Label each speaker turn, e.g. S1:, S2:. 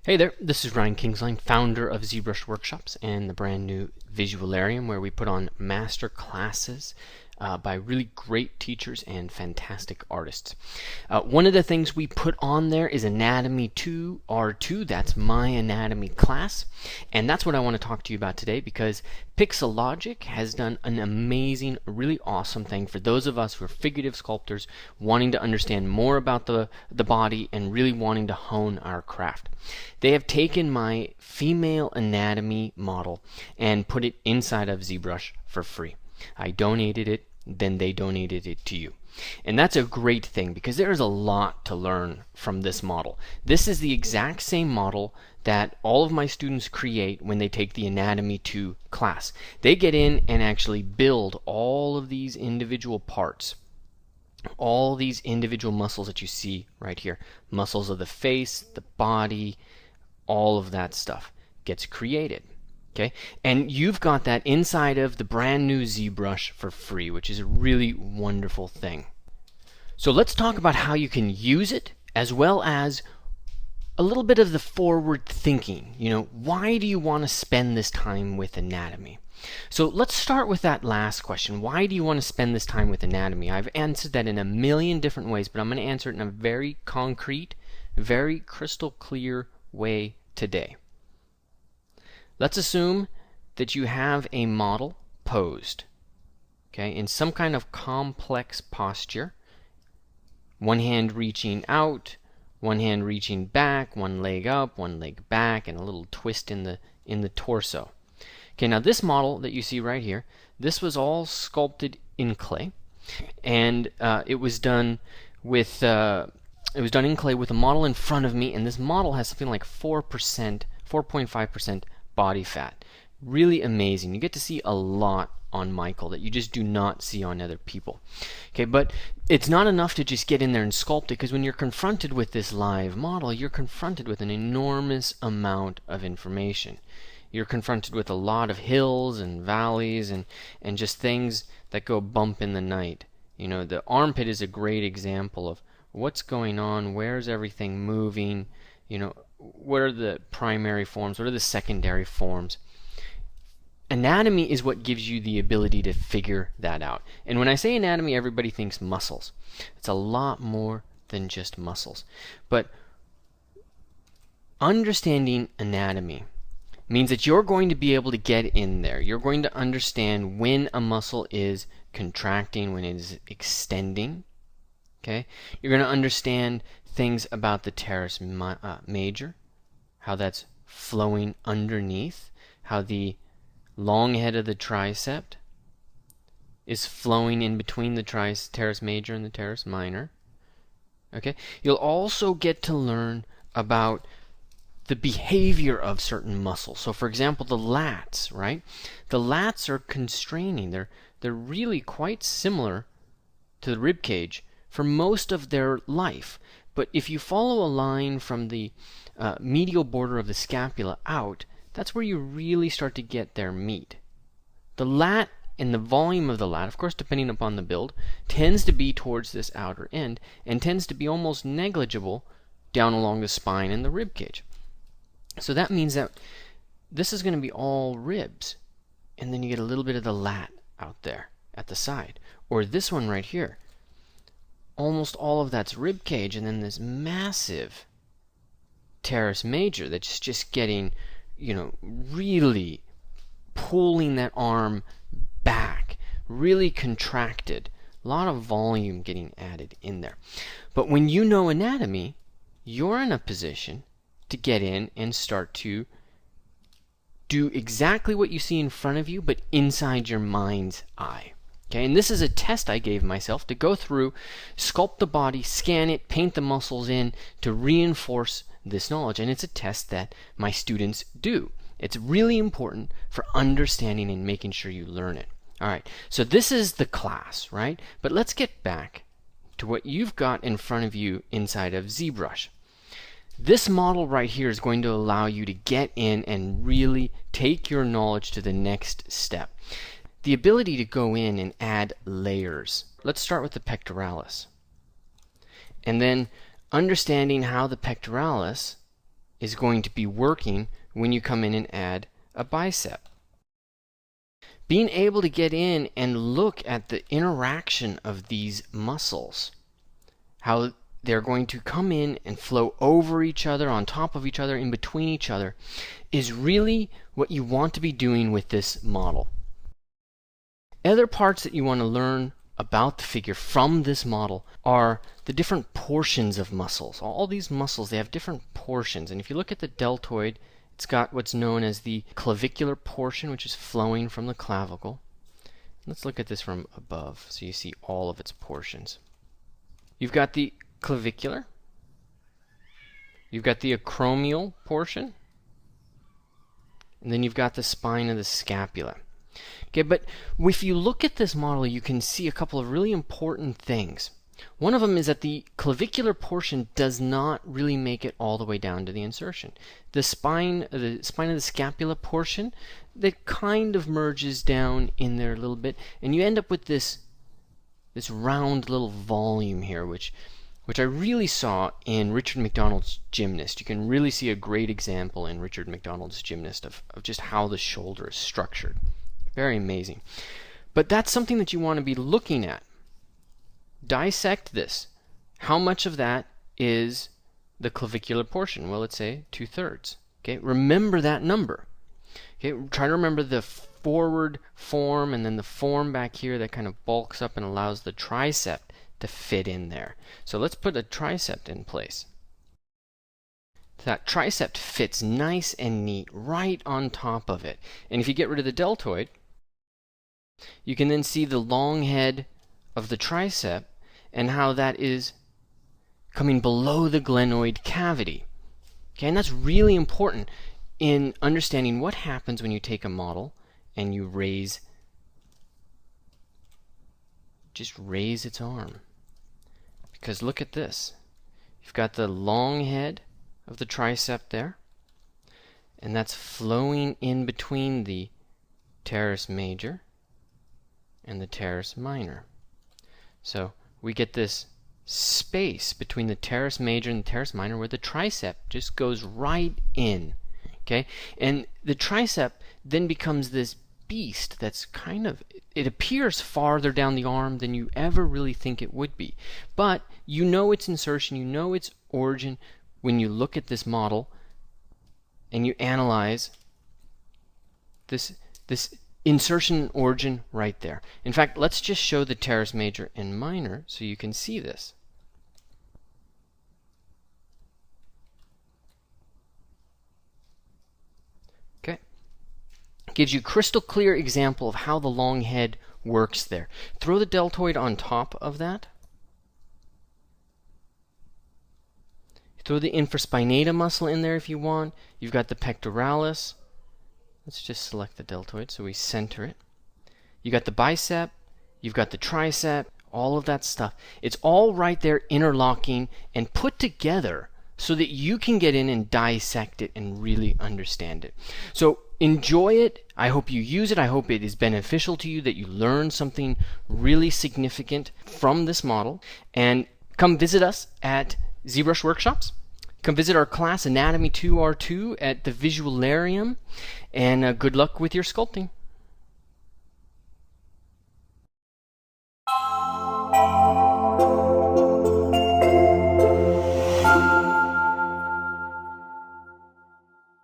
S1: Hey there, this is Ryan Kingsline, founder of ZBrush Workshops and the brand new Visualarium, where we put on master classes by really great teachers and fantastic artists. One of the things we put on there is Anatomy 4R2. That's my anatomy class, and that's what I want to talk to you about today, because Pixologic has done an amazing, really awesome thing for those of us who are figurative sculptors wanting to understand more about the body and really wanting to hone our craft. They have taken my female anatomy model and put it inside of ZBrush for free. I donated it, then they donated it to you. And that's a great thing, because there is a lot to learn from this model. This is the exact same model that all of my students create when they take the Anatomy 2 class. They get in and actually build all of these individual parts, all these individual muscles that you see right here. Muscles of the face, the body, all of that stuff gets created. Okay, and you've got that inside of the brand new ZBrush for free, which is a really wonderful thing. So let's talk about how you can use it, as well as a little bit of the forward thinking. Why do you want to spend this time with anatomy? So let's start with that last question. Why do you want to spend this time with anatomy? I've answered that in a million different ways, but I'm going to answer it in a very concrete, very crystal clear way today. Let's assume that you have a model posed, okay, in some kind of complex posture. One hand reaching out, one hand reaching back, one leg up, one leg back, and a little twist in the torso. Okay, now this model that you see right here, this was all sculpted in clay, and it was done in clay with a model in front of me, and this model has something like 4.5% body fat. Really amazing. You get to see a lot on Michael that you just do not see on other people. Okay, but it's not enough to just get in there and sculpt it, because when you're confronted with this live model, you're confronted with an enormous amount of information. You're confronted with a lot of hills and valleys and just things that go bump in the night. The armpit is a great example of what's going on, where's everything moving, what are the primary forms, what are the secondary forms. Anatomy is what gives you the ability to figure that out. And when I say anatomy, everybody thinks muscles. It's a lot more than just muscles. But understanding anatomy means that you're going to be able to get in there. You're going to understand when a muscle is contracting, when it is extending. Okay? You're going to understand things about the teres major, how that's flowing underneath, how the long head of the tricep is flowing in between the teres major and the teres minor. Okay? You'll also get to learn about the behavior of certain muscles. So for example, the lats, right? The lats are constraining. They're really quite similar to the rib cage for most of their life. But if you follow a line from the medial border of the scapula out, that's where you really start to get their meat. The lat and the volume of the lat, of course depending upon the build, tends to be towards this outer end and tends to be almost negligible down along the spine and the rib cage. So that means that this is going to be all ribs, and then you get a little bit of the lat out there at the side. Or this one right here, almost all of that's rib cage, and then this massive teres major that's just getting, really pulling that arm back, really contracted. A lot of volume getting added in there. But when you know anatomy, you're in a position to get in and start to do exactly what you see in front of you, but inside your mind's eye. Okay, and this is a test I gave myself to go through, sculpt the body, scan it, paint the muscles in to reinforce this knowledge. And it's a test that my students do. It's really important for understanding and making sure you learn it. All right, so this is the class, right? But let's get back to what you've got in front of you inside of ZBrush. This model right here is going to allow you to get in and really take your knowledge to the next step. The ability to go in and add layers. Let's start with the pectoralis. And then understanding how the pectoralis is going to be working when you come in and add a bicep. Being able to get in and look at the interaction of these muscles, how they're going to come in and flow over each other, on top of each other, in between each other, is really what you want to be doing with this model. Other parts that you want to learn about the figure from this model are the different portions of muscles. All these muscles, they have different portions, and if you look at the deltoid, it's got what's known as the clavicular portion, which is flowing from the clavicle. Let's look at this from above so you see all of its portions. You've got the clavicular, you've got the acromial portion, and then you've got the spine of the scapula. Okay, but if you look at this model, you can see a couple of really important things. One of them is that the clavicular portion does not really make it all the way down to the insertion. The spine of the scapula portion, that kind of merges down in there a little bit, and you end up with this round little volume here, which I really saw in Richard McDonald's Gymnast. You can really see a great example in Richard McDonald's Gymnast of just how the shoulder is structured. Very amazing. But that's something that you want to be looking at. Dissect this. How much of that is the clavicular portion? Well, let's say 2/3. Okay, remember that number. Okay, try to remember the forward form and then the form back here that kind of bulks up and allows the tricep to fit in there. So let's put a tricep in place. That tricep fits nice and neat right on top of it. And if you get rid of the deltoid, you can then see the long head of the tricep and how that is coming below the glenoid cavity. Okay, and that's really important in understanding what happens when you take a model and you just raise its arm. Because look at this. You've got the long head of the tricep there, and that's flowing in between the teres major and the teres minor. So we get this space between the teres major and the teres minor where the tricep just goes right in. Okay, and the tricep then becomes this beast that's it appears farther down the arm than you ever really think it would be. But you know its insertion, you know its origin when you look at this model and you analyze this insertion and origin right there. In fact, let's just show the teres major and minor so you can see this. Okay. Gives you crystal clear example of how the long head works there. Throw the deltoid on top of that. Throw the infraspinatum muscle in there if you want. You've got the pectoralis. Let's just select the deltoid so we center it. You got the bicep, you've got the tricep, all of that stuff. It's all right there interlocking and put together so that you can get in and dissect it and really understand it. So enjoy it. I hope you use it. I hope it is beneficial to you, that you learn something really significant from this model. And come visit us at ZBrush Workshops. Come visit our class Anatomy 2R2 at the Visualarium, and good luck with your sculpting.